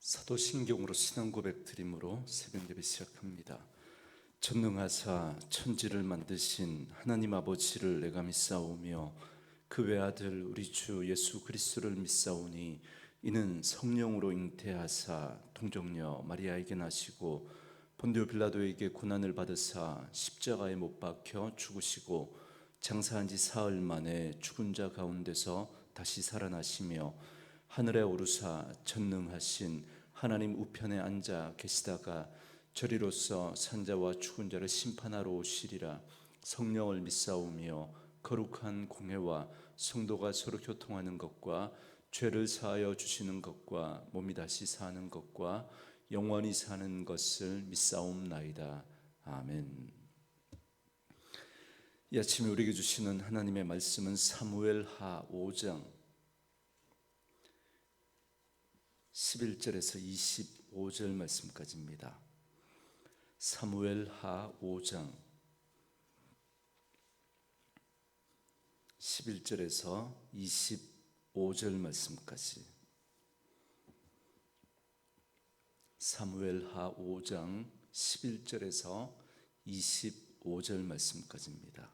사도신경으로 신앙 고백 드림으로 새벽 예배 시작합니다. 전능하사 천지를 만드신 하나님 아버지를 내가 믿사오며 그 외아들 우리 주 예수 그리스도를 믿사오니 이는 성령으로 잉태하사 동정녀 마리아에게 나시고 본디오 빌라도에게 고난을 받으사 십자가에 못 박혀 죽으시고 장사한 지 사흘 만에 죽은 자 가운데서 다시 살아나시며 하늘에 오르사 전능하신 하나님 우편에 앉아 계시다가 저리로서 산자와 죽은 자를 심판하러 오시리라. 성령을 믿사오며 거룩한 공회와 성도가 서로 교통하는 것과 죄를 사하여 주시는 것과 몸이 다시 사는 것과 영원히 사는 것을 믿사옵나이다. 아멘. 이 아침에 우리에게 주시는 하나님의 말씀은 사무엘하 5장 11절에서 25절 말씀까지입니다. 사무엘하 5장 11절에서 25절 말씀까지. 사무엘하 5장 11절에서 25절 말씀까지입니다.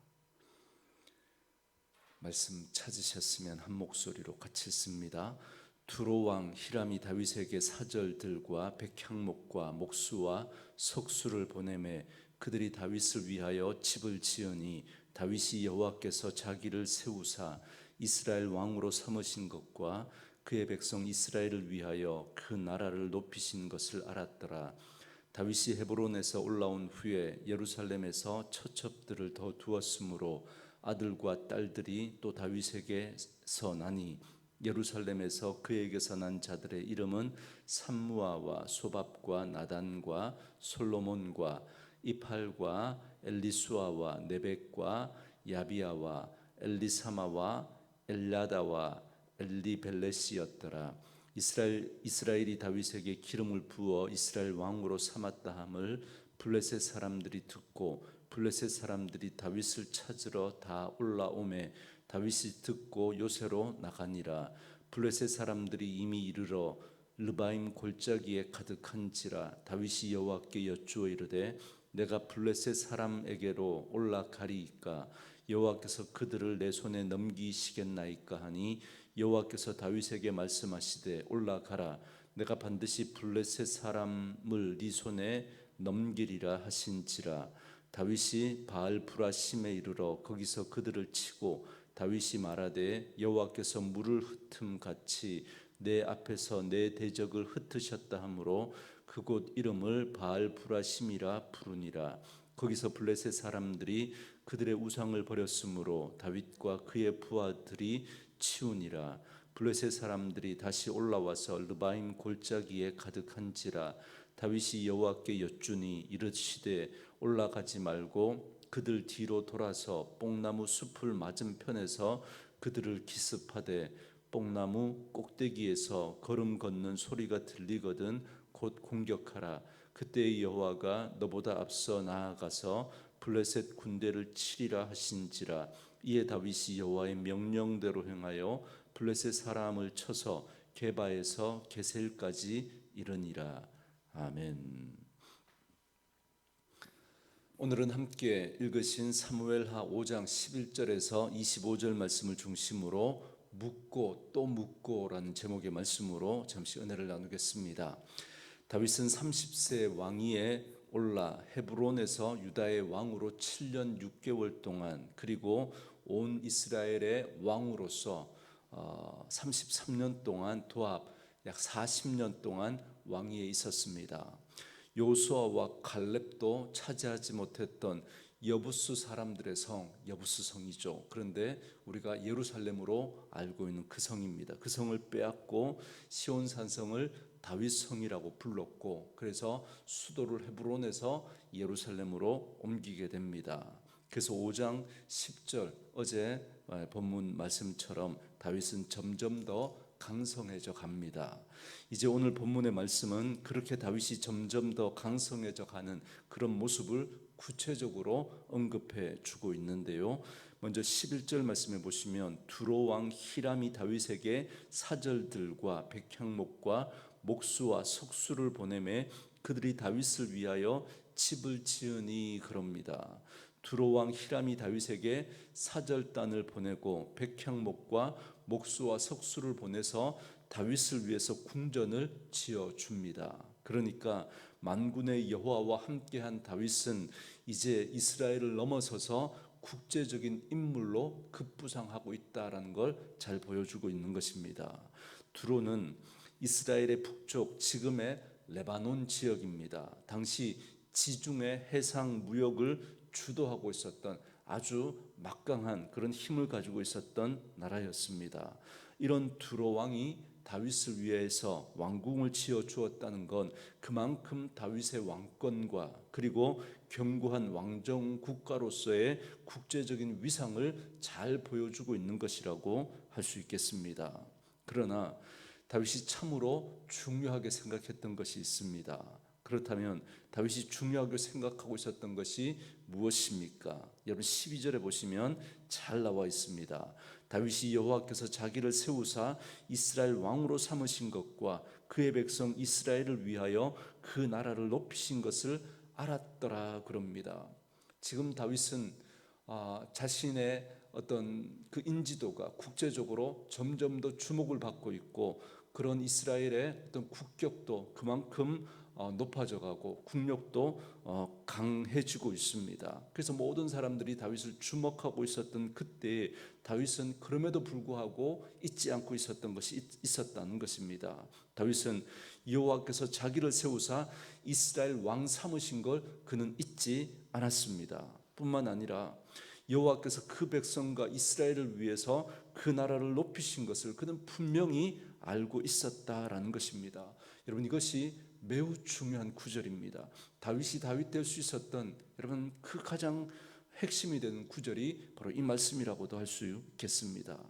말씀 찾으셨으면 한 목소리로 같이 읽습니다. 두로왕 히람이 다윗에게 사절들과 백향목과 목수와 석수를 보내매 그들이 다윗을 위하여 집을 지으니 다윗이 여호와께서 자기를 세우사 이스라엘 왕으로 삼으신 것과 그의 백성 이스라엘을 위하여 그 나라를 높이신 것을 알았더라. 다윗이 헤브론에서 올라온 후에 예루살렘에서 처첩들을 더 두었으므로 아들과 딸들이 또 다윗에게서 나니 예루살렘에서 그에게서 난 자들의 이름은 삼무아와 소밥과 나단과 솔로몬과 이팔과 엘리수아와 네벡과 야비아와 엘리사마와 엘라다와 엘리벨렛이었더라. 이스라엘이 다윗에게 기름을 부어 이스라엘 왕으로 삼았다 함을 블레셋 사람들이 듣고 블레셋 사람들이 다윗을 찾으러 다 올라오매 다윗이 듣고 요새로 나가니라. 블레셋 사람들이 이미 이르러 르바임 골짜기에 가득한지라. 다윗이 여호와께 여쭈어 이르되 내가 블레셋 사람에게로 올라가리이까 여호와께서 그들을 내 손에 넘기시겠나이까 하니 여호와께서 다윗에게 말씀하시되 올라가라 내가 반드시 블레셋 사람을 네 손에 넘기리라 하신지라. 다윗이 바알브라심에 이르러 거기서 그들을 치고 다윗이 말하되 여호와께서 물을 흩음 같이 내 앞에서 내 대적을 흩으셨다 하므로 그곳 이름을 바알브라심이라 부르니라. 거기서 블레셋 사람들이 그들의 우상을 버렸으므로 다윗과 그의 부하들이 치우니라. 블레셋 사람들이 다시 올라와서 르바임 골짜기에 가득한지라. 다윗이 여호와께 여쭈니 이르시되 올라가지 말고 그들 뒤로 돌아서 뽕나무 숲을 맞은편에서 그들을 기습하되 뽕나무 꼭대기에서 걸음 걷는 소리가 들리거든 곧 공격하라. 그때 여호와가 너보다 앞서 나아가서 블레셋 군대를 치리라 하신지라. 이에 다윗이 여호와의 명령대로 행하여 블레셋 사람을 쳐서 게바에서 게셀까지 이르니라. 아멘. 오늘은 함께 읽으신 사무엘하 5장 11절에서 25절 말씀을 중심으로 묻고 또 묻고라는 제목의 말씀으로 잠시 은혜를 나누겠습니다. 다윗은 30세 왕위에 올라 헤브론에서 유다의 왕으로 7년 6개월 동안 그리고 온 이스라엘의 왕으로서 33년 동안 도합 약 40년 동안 왕위에 있었습니다. 요수아와 갈렙도 차지하지 못했던 여부스 사람들의 성, 여부스 성이죠. 그런데 우리가 예루살렘으로 알고 있는 그 성입니다. 그 성을 빼앗고 시온 산성을 다윗 성이라고 불렀고, 그래서 수도를 헤브론에서 예루살렘으로 옮기게 됩니다. 그래서 5장 10절 어제 본문 말씀처럼 다윗은 점점 더 강성해져 갑니다. 이제 오늘 본문의 말씀은 그렇게 다윗이 점점 더 강성해져 가는 그런 모습을 구체적으로 언급해 주고 있는데요. 먼저 11절 말씀해 보시면 두로 왕 히람이 다윗에게 사절들과 백향목과 목수와 석수를 보내매 그들이 다윗을 위하여 집을 지으니 그럽니다. 두로 왕 히람이 다윗에게 사절단을 보내고 백향목과 목수와 석수를 보내서 다윗을 위해서 궁전을 지어 줍니다. 그러니까 만군의 여호와와 함께한 다윗은 이제 이스라엘을 넘어서서 국제적인 인물로 급부상하고 있다라는 걸 잘 보여주고 있는 것입니다. 두로는 이스라엘의 북쪽 지금의 레바논 지역입니다. 당시 지중해 해상 무역을 주도하고 있었던 아주 막강한 그런 힘을 가지고 있었던 나라였습니다. 이런 두로 왕이 다윗을 위해서 왕궁을 지어 주었다는 건 그만큼 다윗의 왕권과 그리고 견고한 왕정 국가로서의 국제적인 위상을 잘 보여주고 있는 것이라고 할 수 있겠습니다. 그러나 다윗이 참으로 중요하게 생각했던 것이 있습니다. 그렇다면 다윗이 중요하게 생각하고 있었던 것이 무엇입니까? 여러분 12절에 보시면 잘 나와 있습니다. 다윗이 여호와께서 자기를 세우사 이스라엘 왕으로 삼으신 것과 그의 백성 이스라엘을 위하여 그 나라를 높이신 것을 알았더라 그럽니다. 지금 다윗은 자신의 어떤 그 인지도가 국제적으로 점점 더 주목을 받고 있고 그런 이스라엘의 어떤 국격도 그만큼 높아져 가고 국력도 강해지고 있습니다. 그래서 모든 사람들이 다윗을 주목하고 있었던 그때 다윗은 그럼에도 불구하고 잊지 않고 있었던 것이 있었다는 것입니다. 다윗은 여호와께서 자기를 세우사 이스라엘 왕 삼으신 걸 그는 잊지 않았습니다. 뿐만 아니라 여호와께서 그 백성과 이스라엘을 위해서 그 나라를 높이신 것을 그는 분명히 알고 있었다라는 것입니다. 여러분 이것이 매우 중요한 구절입니다. 다윗이 다윗 될 수 있었던 여러분 그 가장 핵심이 되는 구절이 바로 이 말씀이라고도 할 수 있겠습니다.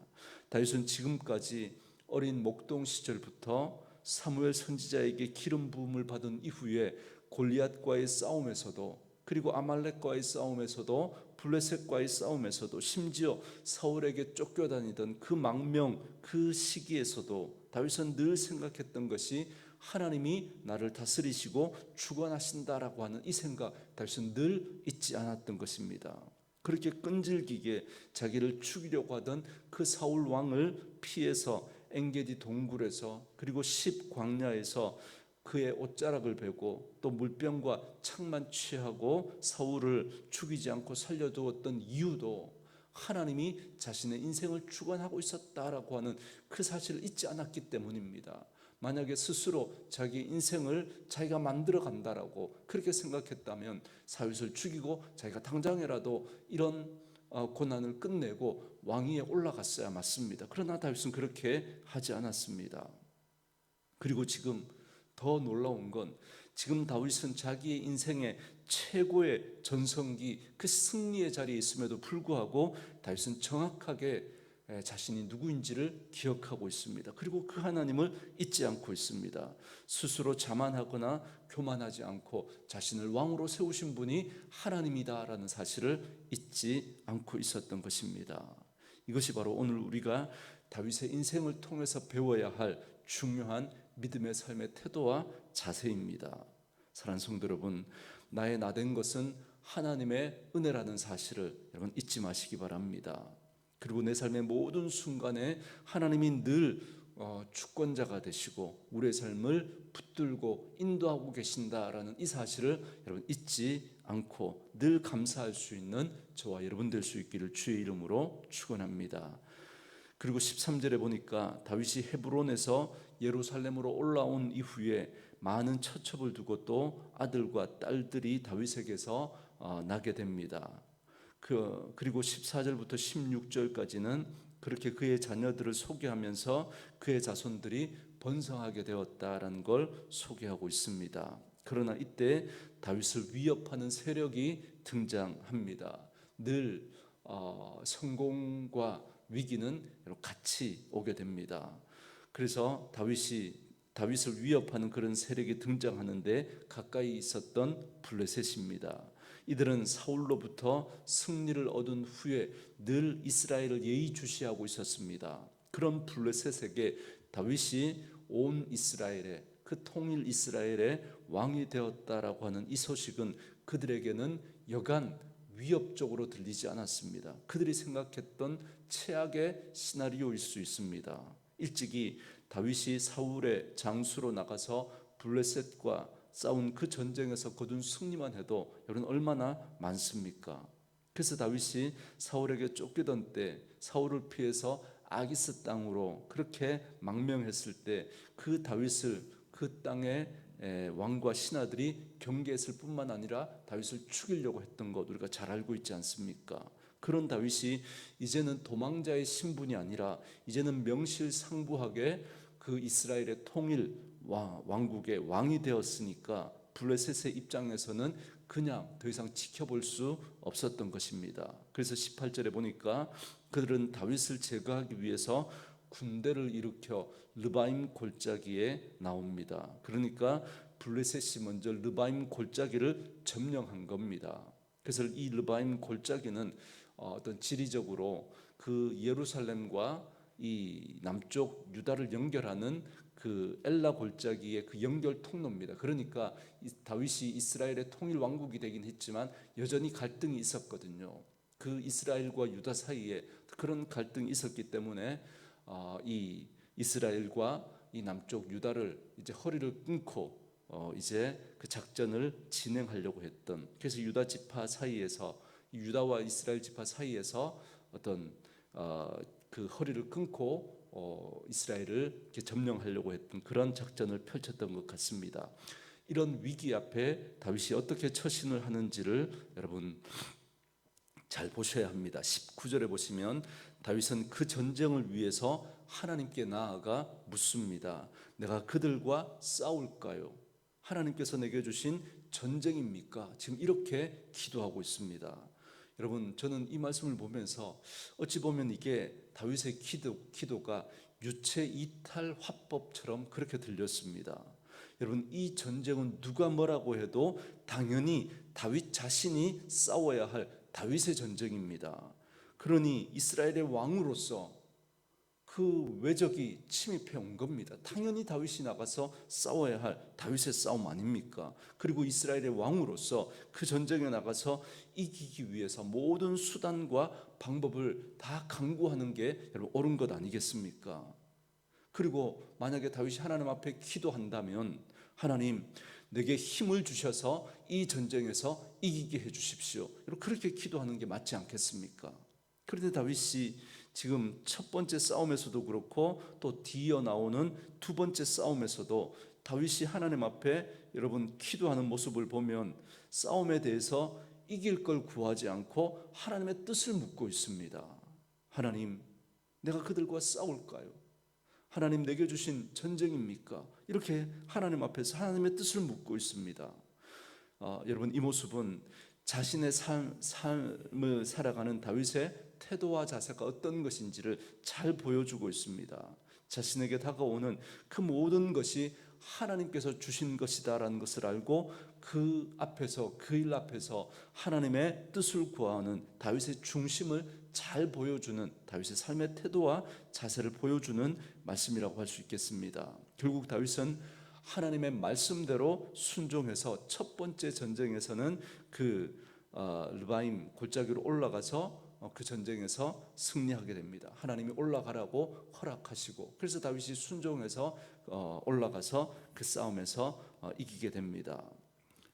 다윗은 지금까지 어린 목동 시절부터 사무엘 선지자에게 기름 부음을 받은 이후에 골리앗과의 싸움에서도 그리고 아말렉과의 싸움에서도 블레셋과의 싸움에서도 심지어 사울에게 쫓겨다니던 그 망명 그 시기에서도 다윗은 늘 생각했던 것이 하나님이 나를 다스리시고 주관하신다라고 하는 이 생각 다윗은 늘 잊지 않았던 것입니다. 그렇게 끈질기게 자기를 죽이려고 하던 그 사울 왕을 피해서 엔게디 동굴에서 그리고 십 광야에서 그의 옷자락을 베고 또 물병과 창만 취하고 사울을 죽이지 않고 살려두었던 이유도 하나님이 자신의 인생을 주관하고 있었다라고 하는 그 사실을 잊지 않았기 때문입니다. 만약에 스스로 자기 인생을 자기가 만들어 간다라고 그렇게 생각했다면 다윗을 죽이고 자기가 당장이라도 이런 고난을 끝내고 왕위에 올라갔어야 맞습니다. 그러나 다윗은 그렇게 하지 않았습니다. 그리고 지금 더 놀라운 건 지금 다윗은 자기의 인생의 최고의 전성기 그 승리의 자리에 있음에도 불구하고 다윗은 정확하게 자신이 누구인지를 기억하고 있습니다. 그리고 그 하나님을 잊지 않고 있습니다. 스스로 자만하거나 교만하지 않고 자신을 왕으로 세우신 분이 하나님이다라는 사실을 잊지 않고 있었던 것입니다. 이것이 바로 오늘 우리가 다윗의 인생을 통해서 배워야 할 중요한 믿음의 삶의 태도와 자세입니다. 사랑하는 성도 여러분, 나의 나된 것은 하나님의 은혜라는 사실을 여러분 잊지 마시기 바랍니다. 그리고 내 삶의 모든 순간에 하나님이 늘 주권자가 되시고 우리의 삶을 붙들고 인도하고 계신다라는 이 사실을 여러분 잊지 않고 늘 감사할 수 있는 저와 여러분 될 수 있기를 주의 이름으로 축원합니다. 그리고 13절에 보니까 다윗이 헤브론에서 예루살렘으로 올라온 이후에 많은 처첩을 두고 또 아들과 딸들이 다윗에게서 나게 됩니다. 그리고 14절부터 16절까지는 그렇게 그의 자녀들을 소개하면서 그의 자손들이 번성하게 되었다라는 걸 소개하고 있습니다. 그러나 이때 다윗을 위협하는 세력이 등장합니다. 늘 성공과 위기는 같이 오게 됩니다. 그래서 다윗을 위협하는 그런 세력이 등장하는데 가까이 있었던 블레셋입니다. 이들은 사울로부터 승리를 얻은 후에 늘 이스라엘을 예의주시하고 있었습니다. 그런 블레셋에게 다윗이 온 이스라엘에 그 통일 이스라엘의 왕이 되었다라고 하는 이 소식은 그들에게는 여간 위협적으로 들리지 않았습니다. 그들이 생각했던 최악의 시나리오일 수 있습니다. 일찍이 다윗이 사울의 장수로 나가서 블레셋과 싸운 그 전쟁에서 거둔 승리만 해도 여러분 얼마나 많습니까? 그래서 다윗이 사울에게 쫓기던 때 사울을 피해서 아기스 땅으로 그렇게 망명했을 때 그 다윗을 그 땅의 왕과 신하들이 경계했을 뿐만 아니라 다윗을 죽이려고 했던 것 우리가 잘 알고 있지 않습니까? 그런 다윗이 이제는 도망자의 신분이 아니라 이제는 명실상부하게 그 이스라엘의 통일 왕국의 왕이 되었으니까 블레셋의 입장에서는 그냥 더 이상 지켜볼 수 없었던 것입니다. 그래서 18절에 보니까 그들은 다윗을 제거하기 위해서 군대를 일으켜 르바임 골짜기에 나옵니다. 그러니까 블레셋이 먼저 르바임 골짜기를 점령한 겁니다. 그래서 이 르바임 골짜기는 어떤 지리적으로 그 예루살렘과 이 남쪽 유다를 연결하는 그 엘라 골짜기의 그 연결 통로입니다. 그러니까 다윗이 이스라엘의 통일 왕국이 되긴 했지만 여전히 갈등이 있었거든요. 그 이스라엘과 유다 사이에 그런 갈등이 있었기 때문에 이 이스라엘과 이 남쪽 유다를 이제 허리를 끊고 이제 그 작전을 진행하려고 했던, 그래서 유다 지파 사이에서 유다와 이스라엘 지파 사이에서 어떤 그 허리를 끊고 이스라엘을 이렇게 점령하려고 했던 그런 작전을 펼쳤던 것 같습니다. 이런 위기 앞에 다윗이 어떻게 처신을 하는지를 여러분 잘 보셔야 합니다. 19절에 보시면 다윗은 그 전쟁을 위해서 하나님께 나아가 묻습니다. 내가 그들과 싸울까요? 하나님께서 내게 주신 전쟁입니까? 지금 이렇게 기도하고 있습니다. 여러분, 저는 이 말씀을 보면서 어찌 보면 이게 다윗의 기도가 유체 이탈 화법처럼 그렇게 들렸습니다. 여러분, 이 전쟁은 누가 뭐라고 해도 당연히 다윗 자신이 싸워야 할 다윗의 전쟁입니다. 그러니 이스라엘의 왕으로서 그 외적이 침입해 온 겁니다. 당연히 다윗이 나가서 싸워야 할 다윗의 싸움 아닙니까? 그리고 이스라엘의 왕으로서 그 전쟁에 나가서 이기기 위해서 모든 수단과 방법을 다 강구하는 게 여러분 옳은 것 아니겠습니까? 그리고 만약에 다윗이 하나님 앞에 기도한다면 하나님 내게 힘을 주셔서 이 전쟁에서 이기게 해 주십시오. 그렇게 기도하는 게 맞지 않겠습니까? 그런데 다윗이 지금 첫 번째 싸움에서도 그렇고 또 뒤이어 나오는 두 번째 싸움에서도 다윗이 하나님 앞에 여러분 기도하는 모습을 보면 싸움에 대해서 이길 걸 구하지 않고 하나님의 뜻을 묻고 있습니다. 하나님, 내가 그들과 싸울까요? 하나님 내게 주신 전쟁입니까? 이렇게 하나님 앞에서 하나님의 뜻을 묻고 있습니다. 여러분, 이 모습은 자신의 삶을 살아가는 다윗의 태도와 자세가 어떤 것인지를 잘 보여주고 있습니다. 자신에게 다가오는 그 모든 것이 하나님께서 주신 것이다라는 것을 알고 그 앞에서, 그 일 앞에서 하나님의 뜻을 구하는 다윗의 중심을 잘 보여주는 다윗의 삶의 태도와 자세를 보여주는 말씀이라고 할 수 있겠습니다. 결국 다윗은 하나님의 말씀대로 순종해서 첫 번째 전쟁에서는 그 르바임 골짜기로 올라가서 그 전쟁에서 승리하게 됩니다. 하나님이 올라가라고 허락하시고, 그래서 다윗이 순종해서 올라가서 그 싸움에서 이기게 됩니다.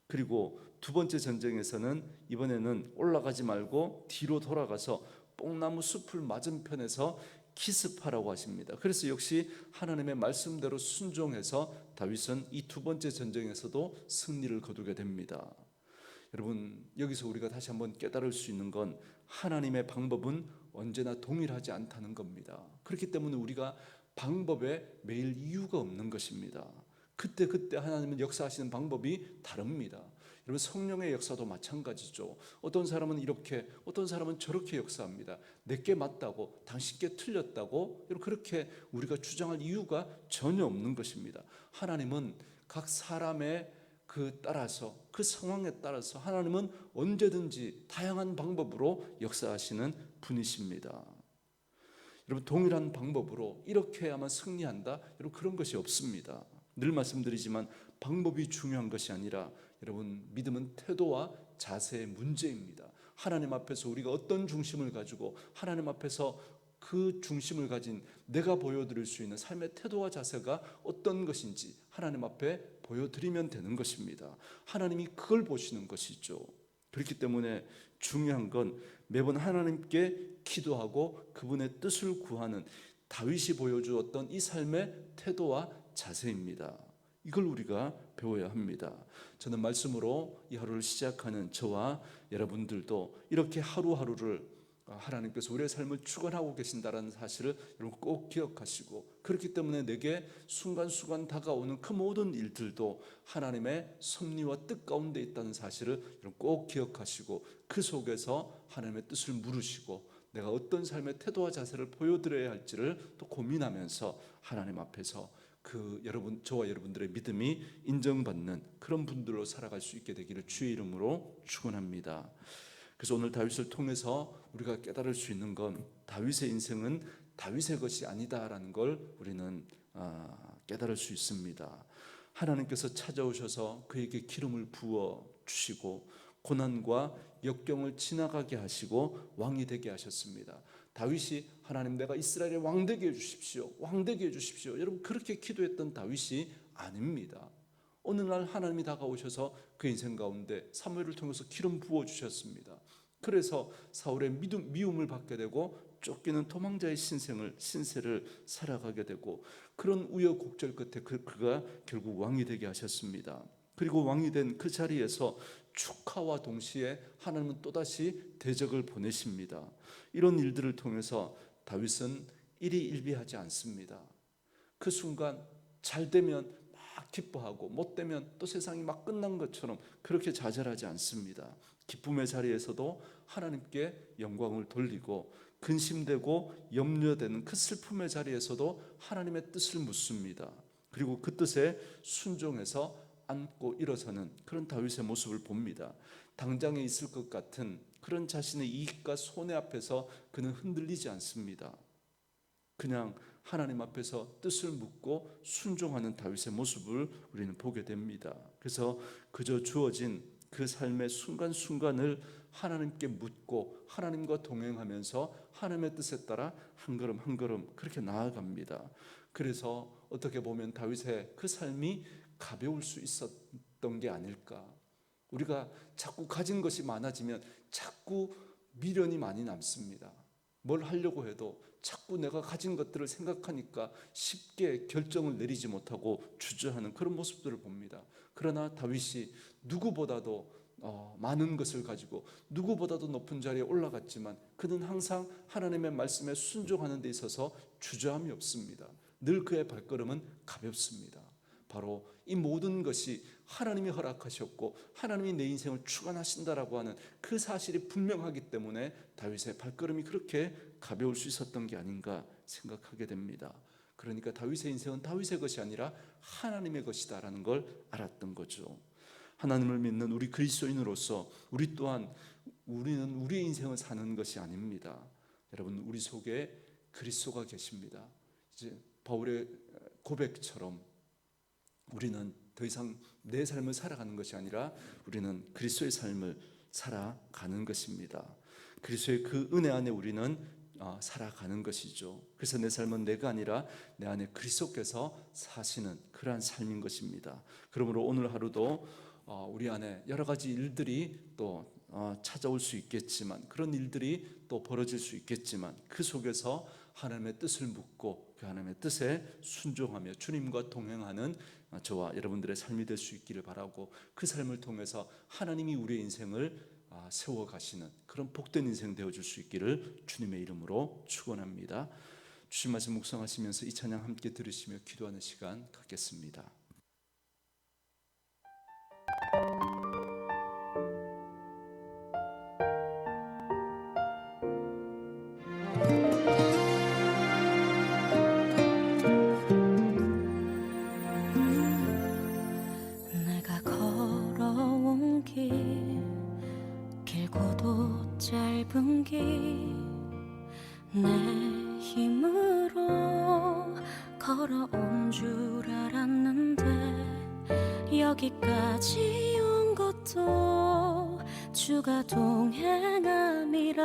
그리고 두 번째 전쟁에서는 이번에는 올라가지 말고 뒤로 돌아가서 뽕나무 숲을 맞은편에서 기습하라고 하십니다. 그래서 역시 하나님의 말씀대로 순종해서 다윗은 이 두 번째 전쟁에서도 승리를 거두게 됩니다. 여러분, 여기서 우리가 다시 한번 깨달을 수 있는 건 하나님의 방법은 언제나 동일하지 않다는 겁니다. 그렇기 때문에 우리가 방법에 매일 이유가 없는 것입니다. 그때 하나님은 역사하시는 방법이 다릅니다. 여러분, 성령의 역사도 마찬가지죠. 어떤 사람은 이렇게, 어떤 사람은 저렇게 역사합니다. 내게 맞다고, 당신께 틀렸다고 그렇게 우리가 주장할 이유가 전혀 없는 것입니다. 하나님은 각 사람의 따라서, 그 상황에 따라서 하나님은 언제든지 다양한 방법으로 역사하시는 분이십니다. 여러분, 동일한 방법으로 이렇게 해야만 승리한다, 여러분 그런 것이 없습니다. 늘 말씀드리지만 방법이 중요한 것이 아니라 여러분, 믿음은 태도와 자세의 문제입니다. 하나님 앞에서 우리가 어떤 중심을 가지고 하나님 앞에서 그 중심을 가진 내가 보여드릴 수 있는 삶의 태도와 자세가 어떤 것인지 하나님 앞에 보여드리면 되는 것입니다. 하나님이 그걸 보시는 것이죠. 그렇기 때문에 중요한 건 매번 하나님께 기도하고 그분의 뜻을 구하는 다윗이 보여주었던 이 삶의 태도와 자세입니다. 이걸 우리가 배워야 합니다. 저는 말씀으로 이 하루를 시작하는 저와 여러분들도 이렇게 하루하루를 하나님께서 우리의 삶을 주관하고 계신다는 사실을 여러분 꼭 기억하시고, 그렇기 때문에 내게 순간순간 다가오는 그 모든 일들도 하나님의 섭리와 뜻 가운데 있다는 사실을 여러분 꼭 기억하시고, 그 속에서 하나님의 뜻을 물으시고 내가 어떤 삶의 태도와 자세를 보여드려야 할지를 또 고민하면서 하나님 앞에서 저와 여러분들의 믿음이 인정받는 그런 분들로 살아갈 수 있게 되기를 주의 이름으로 축원합니다. 그래서 오늘 다윗을 통해서 우리가 깨달을 수 있는 건 다윗의 인생은 다윗의 것이 아니다라는 걸 우리는 깨달을 수 있습니다. 하나님께서 찾아오셔서 그에게 기름을 부어 주시고 고난과 역경을 지나가게 하시고 왕이 되게 하셨습니다. 다윗이 하나님, 내가 이스라엘의 왕 되게 해주십시오, 왕 되게 해주십시오, 여러분 그렇게 기도했던 다윗이 아닙니다. 어느 날 하나님이 다가오셔서 그 인생 가운데 사무엘을 통해서 기름 부어 주셨습니다. 그래서 사울의 미움을 받게 되고 쫓기는 도망자의 신세를 살아가게 되고, 그런 우여곡절 끝에 그가 결국 왕이 되게 하셨습니다. 그리고 왕이 된 그 자리에서 축하와 동시에 하나님은 또다시 대적을 보내십니다. 이런 일들을 통해서 다윗은 일희일비하지 않습니다. 그 순간 잘 되면 막 기뻐하고 못 되면 또 세상이 막 끝난 것처럼 그렇게 좌절하지 않습니다. 기쁨의 자리에서도 하나님께 영광을 돌리고, 근심되고 염려되는 그 슬픔의 자리에서도 하나님의 뜻을 묻습니다. 그리고 그 뜻에 순종해서 안고 일어서는 그런 다윗의 모습을 봅니다. 당장에 있을 것 같은 그런 자신의 이익과 손해 앞에서 그는 흔들리지 않습니다. 그냥 하나님 앞에서 뜻을 묻고 순종하는 다윗의 모습을 우리는 보게 됩니다. 그래서 그저 주어진 그 삶의 순간순간을 하나님께 묻고 하나님과 동행하면서 하나님의 뜻에 따라 한 걸음 한 걸음 그렇게 나아갑니다. 그래서 어떻게 보면 다윗의 그 삶이 가벼울 수 있었던 게 아닐까. 우리가 자꾸 가진 것이 많아지면 자꾸 미련이 많이 남습니다. 뭘 하려고 해도 자꾸 내가 가진 것들을 생각하니까 쉽게 결정을 내리지 못하고 주저하는 그런 모습들을 봅니다. 그러나 다윗이 누구보다도 많은 것을 가지고 누구보다도 높은 자리에 올라갔지만 그는 항상 하나님의 말씀에 순종하는 데 있어서 주저함이 없습니다. 늘 그의 발걸음은 가볍습니다. 바로 이 모든 것이 하나님이 허락하셨고 하나님이 내 인생을 주관하신다라고 하는 그 사실이 분명하기 때문에 다윗의 발걸음이 그렇게 가벼울 수 있었던 게 아닌가 생각하게 됩니다. 그러니까 다윗의 인생은 다윗의 것이 아니라 하나님의 것이다라는 걸 알았던 거죠. 하나님을 믿는 우리 그리스도인으로서 우리 또한 우리는 우리의 인생을 사는 것이 아닙니다. 여러분, 우리 속에 그리스도가 계십니다. 이제 바울의 고백처럼 우리는 더 이상 내 삶을 살아가는 것이 아니라 우리는 그리스도의 삶을 살아가는 것입니다. 그리스도의 그 은혜 안에 우리는 살아가는 것이죠. 그래서 내 삶은 내가 아니라 내 안에 그리스도께서 사시는 그러한 삶인 것입니다. 그러므로 오늘 하루도 우리 안에 여러 가지 일들이 또 찾아올 수 있겠지만, 그런 일들이 또 벌어질 수 있겠지만 그 속에서 하나님의 뜻을 묻고 그 하나님의 뜻에 순종하며 주님과 동행하는 저와 여러분들의 삶이 될 수 있기를 바라고, 그 삶을 통해서 하나님이 우리의 인생을 세워가시는 그런 복된 인생 되어줄 수 있기를 주님의 이름으로 축원합니다. 주신 말씀 묵상하시면서 이 찬양 함께 들으시며 기도하는 시간 갖겠습니다. 내가 걸어온 길 길고도 짧은 길 내 힘으로 걸어온 줄 알았는데 여기까지 온 것도 주가 동행함이라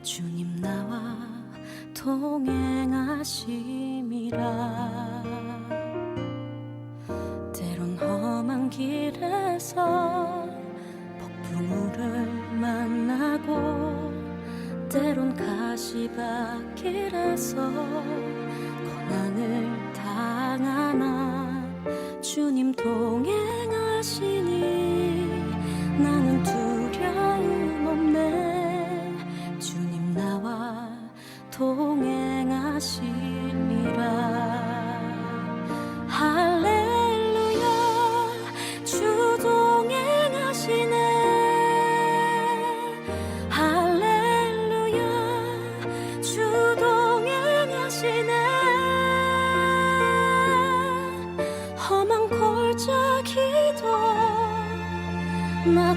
주님 나와 동행하심이라 때론 험한 길에서 폭풍우를 만나고 때론 가시밭길에서 고난을 당하나 주님 동행하시니 나는 두려움 없네 주님 나와 동행하심이라 할렐루야 주 동행하시네 할렐루야 주 동행하시네 험한 골짜기도 나